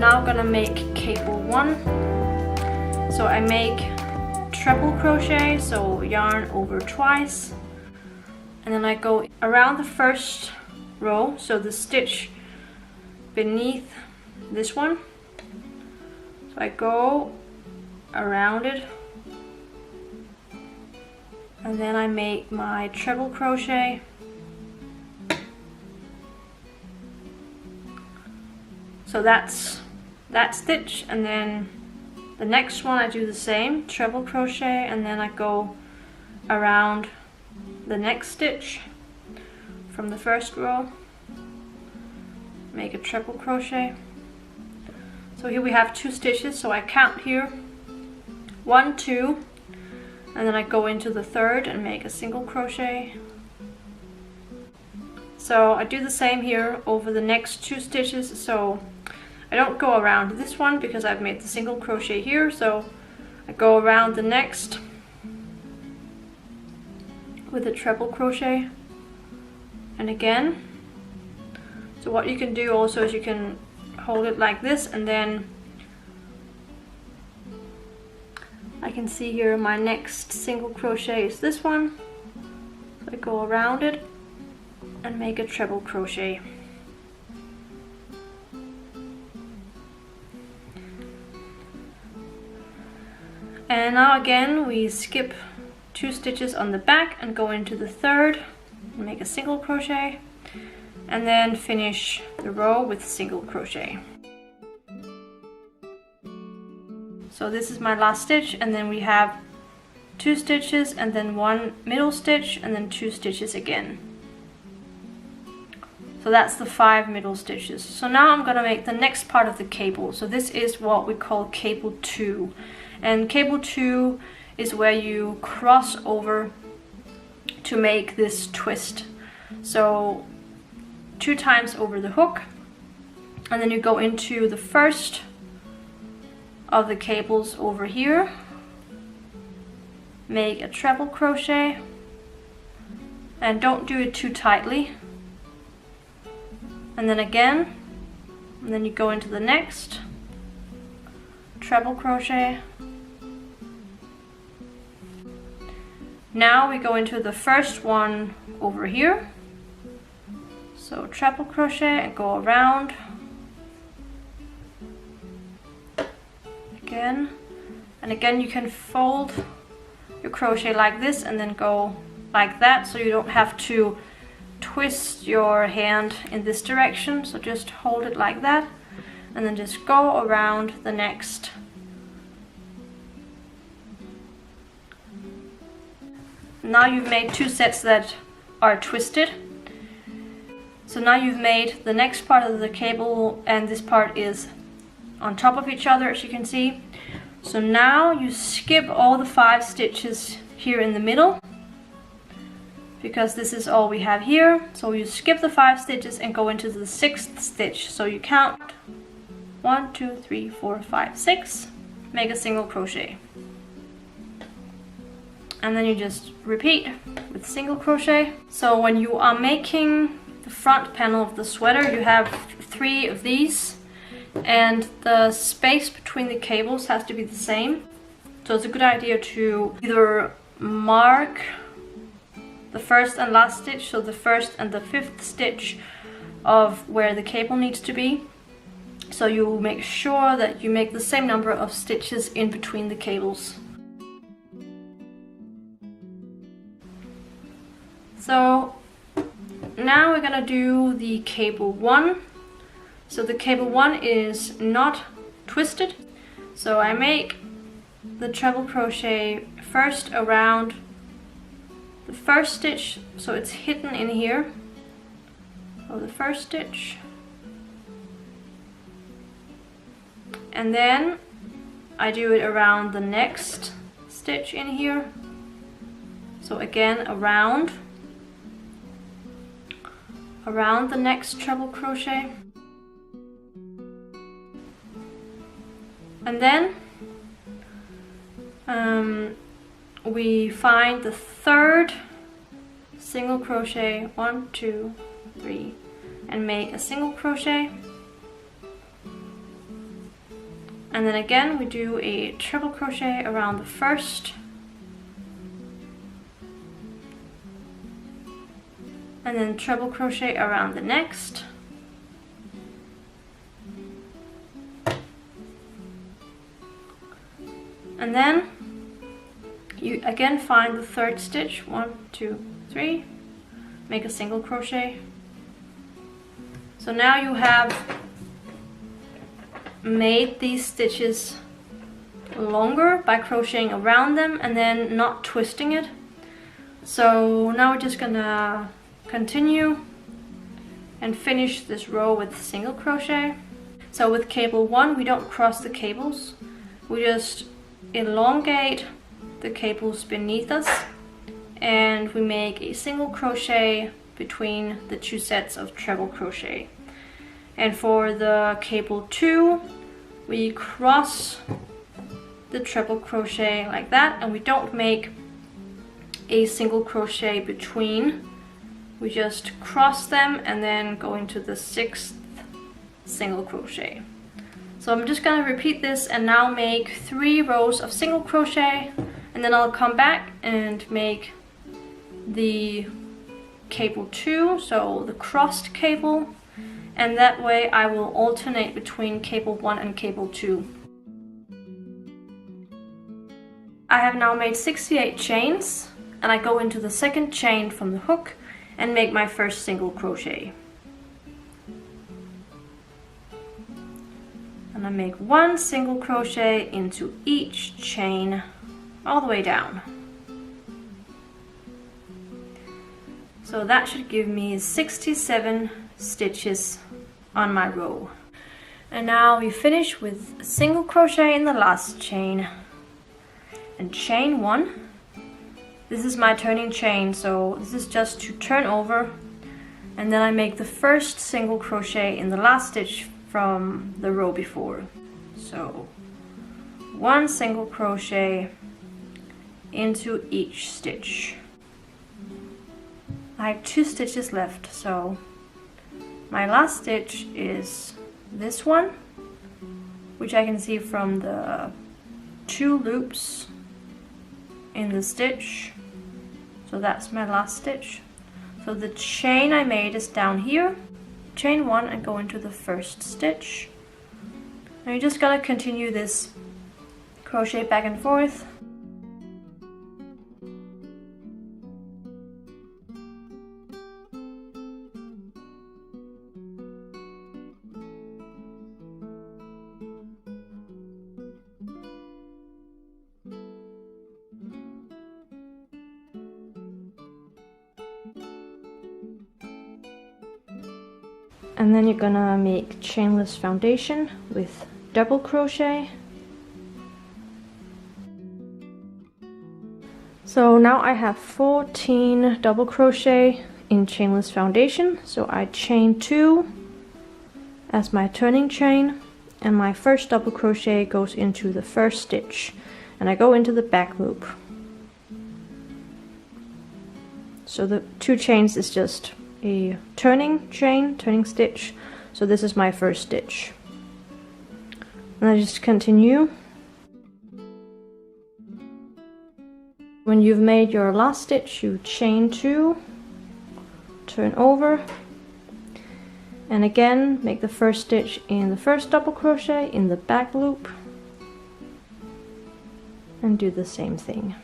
now I'm gonna make cable 1. So I make treble crochet, so yarn over twice, and then I go around the first row, so the stitch beneath this one. So I go around it, and then I make my treble crochet. So that's that stitch, and then the next one I do the same, treble crochet, and then I go around the next stitch from the first row, make a treble crochet. So here we have 2 stitches, so I count here 1, 2, and then I go into the third and make a single crochet. So I do the same here over the next 2 stitches. So I don't go around this one because I've made the single crochet here, so I go around the next with a treble crochet, and again. So what you can do also is you can hold it like this, and then I can see here my next single crochet is this one. So I go around it and make a treble crochet. And now again we skip 2 stitches on the back and go into the third and make a single crochet, and then finish the row with single crochet. So this is my last stitch, and then we have 2 stitches and then 1 middle stitch and then 2 stitches again. So that's the 5 middle stitches. So now I'm gonna make the next part of the cable. So this is what we call cable 2. And cable 2 is where you cross over to make this twist. So 2 times over the hook, and then you go into the first of the cables over here, make a treble crochet, and don't do it too tightly, and then again, and then you go into the next treble crochet. Now we go into the first one over here, so treble crochet and go around again, and again you can fold your crochet like this and then go like that, so you don't have to twist your hand in this direction. So just hold it like that and then just go around the next. Now you've made 2 sets that are twisted. So now you've made the next part of the cable, and this part is on top of each other, as you can see. So now you skip all the 5 stitches here in the middle, because this is all we have here. So you skip the 5 stitches and go into the 6th stitch. So you count 1, 2, 3, 4, 5, 6, make a single crochet. And then you just repeat with single crochet. So when you are making the front panel of the sweater, you have 3 of these, and the space between the cables has to be the same. So it's a good idea to either mark the first and last stitch, so the first and the 5th stitch of where the cable needs to be. So you make sure that you make the same number of stitches in between the cables. So now we're gonna do the cable 1. So the cable 1 is not twisted. So I make the treble crochet first around the first stitch, so it's hidden in here. So the first stitch, and then I do it around the next stitch in here. So again around the next treble crochet, and then we find the 3rd single crochet, 1, 2, 3, and make a single crochet, And then again we do a triple crochet around the first, and then treble crochet around the next, and then you again find the third stitch, 1, 2, 3, make a single crochet. So now you have made these stitches longer by crocheting around them and then not twisting it. So now we're just gonna continue and finish this row with single crochet. So with cable 1 we don't cross the cables, we just elongate the cables beneath us and we make a single crochet between the 2 sets of treble crochet. And for the cable 2 we cross the treble crochet like that, and we don't make a single crochet between, we just cross them and then go into the 6th single crochet. So I'm just gonna repeat this and now make 3 rows of single crochet, and then I'll come back and make the cable 2, so the crossed cable, and that way I will alternate between cable 1 and cable 2. I have now made 68 chains, and I go into the 2nd chain from the hook and make my first single crochet. And I make 1 single crochet into each chain all the way down. So that should give me 67 stitches on my row. And now we finish with a single crochet in the last chain. And chain 1, this is my turning chain, so this is just to turn over, and then I make the first single crochet in the last stitch from the row before. So 1 single crochet into each stitch. I have 2 stitches left, so my last stitch is this one, which I can see from the 2 loops in the stitch. So that's my last stitch. So the chain I made is down here, chain 1, and go into the first stitch. And you're just gonna continue this crochet back and forth. And then you're gonna make chainless foundation with double crochet. So now I have 14 double crochet in chainless foundation. So I chain 2 as my turning chain, and my first double crochet goes into the first stitch, and I go into the back loop. So the 2 chains is just a turning chain, turning stitch. So this is my first stitch. And I just continue. When you've made your last stitch, you chain 2, turn over, and again make the first stitch in the first double crochet in the back loop, and do the same thing.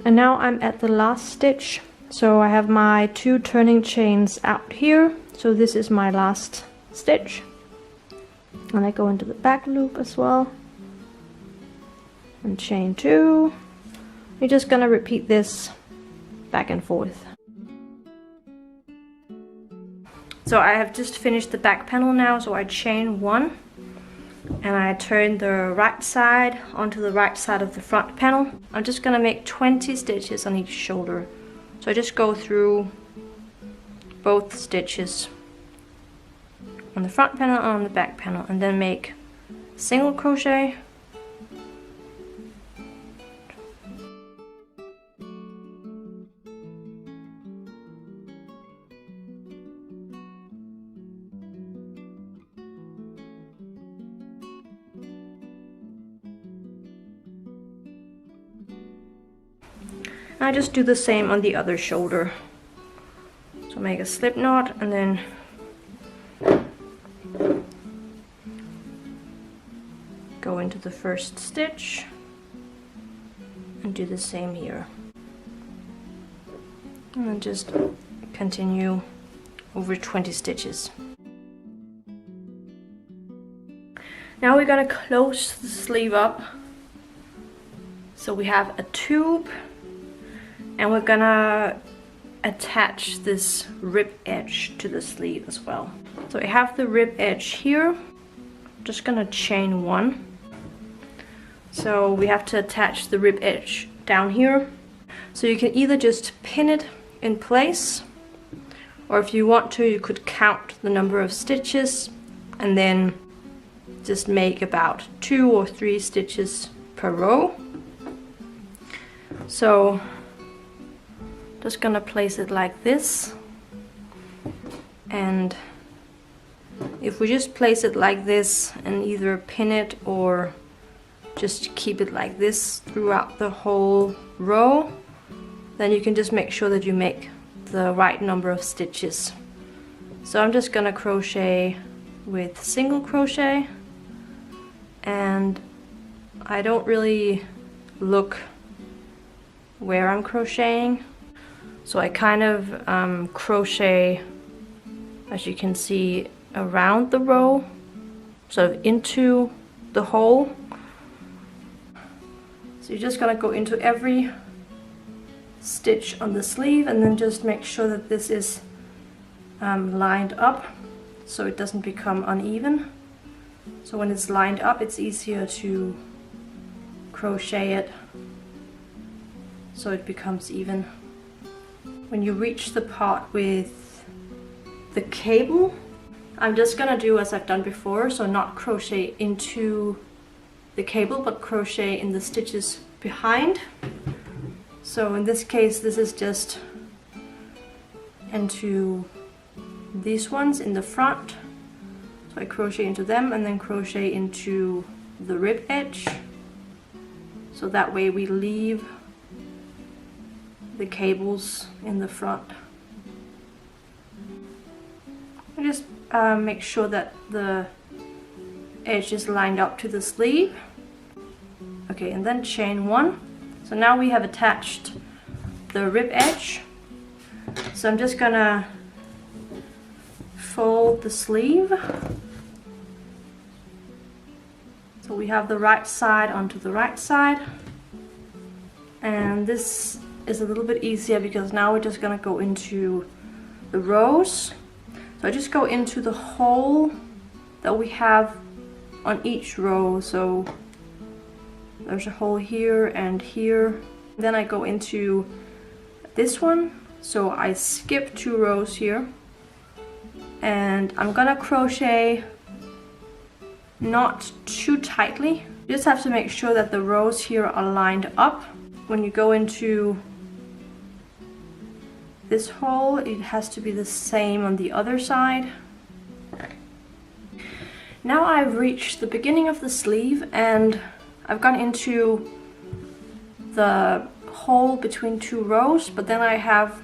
And now I'm at the last stitch, so I have my 2 turning chains out here, so this is my last stitch, and I go into the back loop as well and chain 2. You're just gonna repeat this back and forth. So I have just finished the back panel now, so I chain 1 and I turn the right side onto the right side of the front panel. I'm just gonna make 20 stitches on each shoulder. So I just go through both stitches on the front panel and on the back panel, and then make single crochet, I just do the same on the other shoulder. So make a slip knot and then go into the first stitch and do the same here. And then just continue over 20 stitches. Now we're gonna close the sleeve up. So we have a tube and we're gonna attach this rib edge to the sleeve as well. So I have the rib edge here. I'm just gonna chain one. So we have to attach the rib edge down here. So you can either just pin it in place, or if you want to, you could count the number of stitches and then just make about 2 or 3 stitches per row. So just gonna place it like this, and if we just place it like this and either pin it or just keep it like this throughout the whole row, then you can just make sure that you make the right number of stitches. So I'm just gonna crochet with single crochet, and I don't really look where I'm crocheting, so I kind of crochet, as you can see, around the row, sort of into the hole. So you're just gonna go into every stitch on the sleeve and then just make sure that this is lined up so it doesn't become uneven. So when it's lined up, it's easier to crochet it so it becomes even. When you reach the part with the cable, I'm just gonna do as I've done before, so not crochet into the cable but crochet in the stitches behind. So in this case, this is just into these ones in the front. So I crochet into them and then crochet into the rib edge. So that way we leave the cables in the front. I just make sure that the edge is lined up to the sleeve. Okay, and then chain one. So now we have attached the rib edge. So I'm just gonna fold the sleeve. So we have the right side onto the right side. And this is a little bit easier because now we're just gonna go into the rows. So I just go into the hole that we have on each row. So there's a hole here and here. Then I go into this one. So I skip 2 rows here. And I'm gonna crochet not too tightly. You just have to make sure that the rows here are lined up. When you go into this hole, it has to be the same on the other side. Now I've reached the beginning of the sleeve and I've gone into the hole between 2 rows, but then I have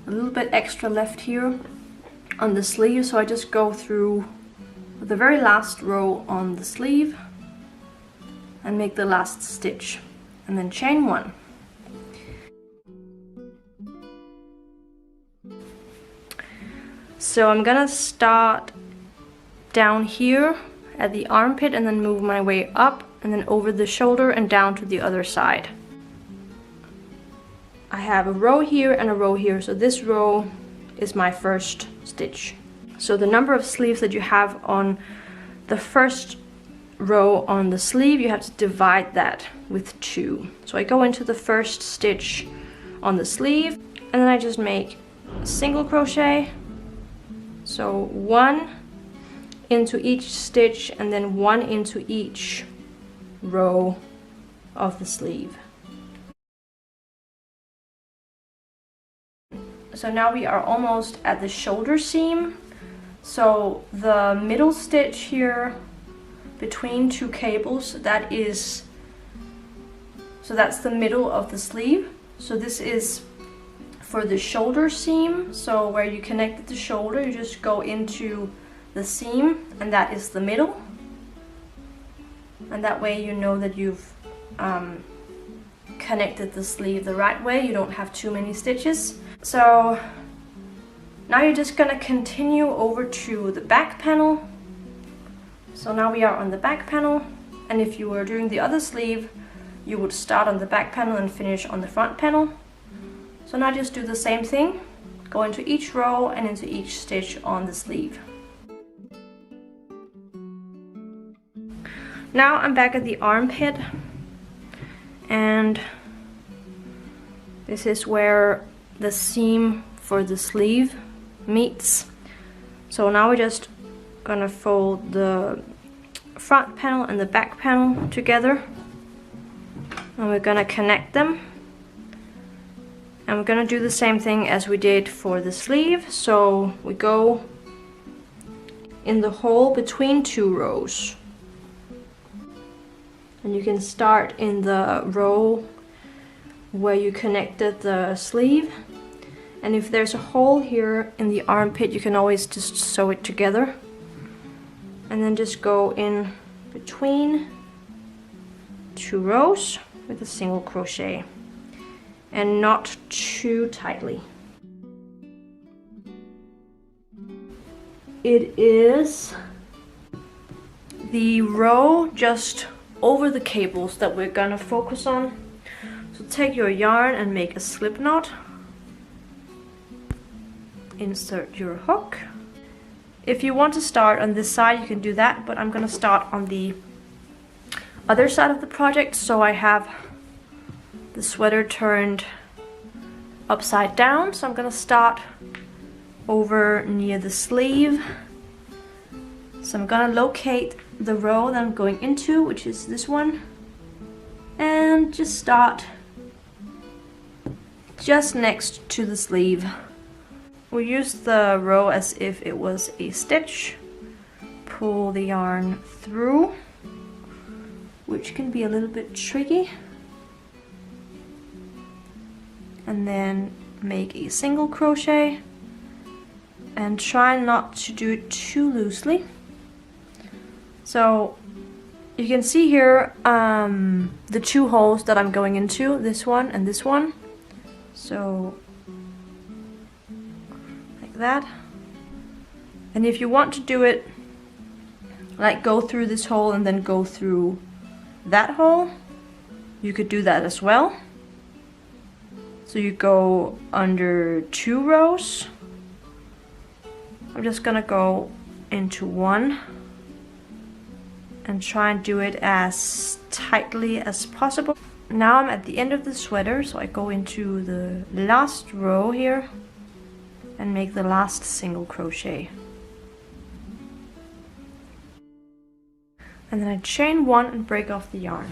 a little bit extra left here on the sleeve, so I just go through the very last row on the sleeve and make the last stitch and then chain 1. So I'm gonna start down here at the armpit and then move my way up and then over the shoulder and down to the other side. I have a row here and a row here, so this row is my first stitch. So the number of sleeves that you have on the first row on the sleeve, you have to divide that with 2. So I go into the first stitch on the sleeve and then I just make a single crochet. So 1 into each stitch and then 1 into each row of the sleeve. So now we are almost at the shoulder seam. So the middle stitch here between 2 cables, that's the middle of the sleeve. So this is for the shoulder seam. So where you connected the shoulder, you just go into the seam, and that is the middle. And that way you know that you've connected the sleeve the right way. You don't have too many stitches. So now you're just gonna continue over to the back panel. So now we are on the back panel, and if you were doing the other sleeve, you would start on the back panel and finish on the front panel. So now just do the same thing, go into each row and into each stitch on the sleeve. Now I'm back at the armpit, and this is where the seam for the sleeve meets. So now we're just gonna fold the front panel and the back panel together, and we're gonna connect them, and we're gonna do the same thing as we did for the sleeve. So we go in the hole between two rows, and you can start in the row where you connected the sleeve, and if there's a hole here in the armpit, you can always just sew it together, and then just go in between two rows with a single crochet, and not too tightly. It is the row just over the cables that we're gonna focus on. So take your yarn and make a slip knot. Insert your hook. If you want to start on this side, you can do that, but I'm gonna start on the other side of the project. So I have the sweater turned upside down, so I'm gonna start over near the sleeve. So I'm gonna locate the row that I'm going into, which is this one, and just start just next to the sleeve. We'll use the row as if it was a stitch. Pull the yarn through, which can be a little bit tricky, and then make a single crochet, and try not to do it too loosely. So you can see here the two holes that I'm going into, this one and this one. So like that. And if you want to do it like go through this hole and then go through that hole, you could do that as well. So you go under two rows. I'm just gonna go into one and try and do it as tightly as possible. Now I'm at the end of the sweater, so I go into the last row here and make the last single crochet. And then I chain one and break off the yarn.